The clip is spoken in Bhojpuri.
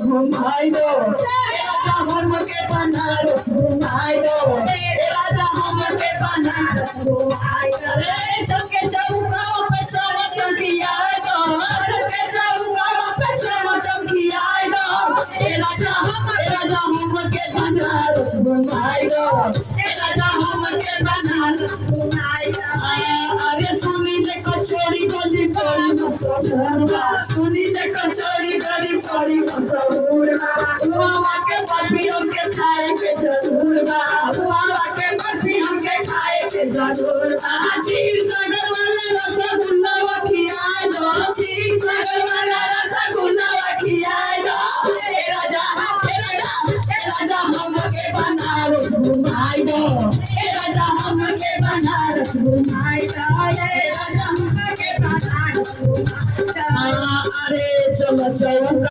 घुमाई दो राजा हमके बनारस घुमाई दो राजा हमके बनारस घुमाई दो चौके चौका पे चमकिया दो चौके चौका पे चमकिया दो राजा हमके बनारस घुमाई दो राजा हमके बनारस घुमाई दो अरे सुनी ले कचौड़ी गली बड़ी मशहूर बा सुनी ले कचौड़ी गली बड़ी मशहूर बा मामा के बर्फी हमके खाए के जरूर बा मामा के बर्फी हमके खाए के जरूर बा चीर सागर वाला रसगुल्ला खियाए दो चीर सागर वाला रसगुल्ला खियाए दो राजा हमके बनारस घुमाई दो राजा हमके बनारस घुमाई दो राजा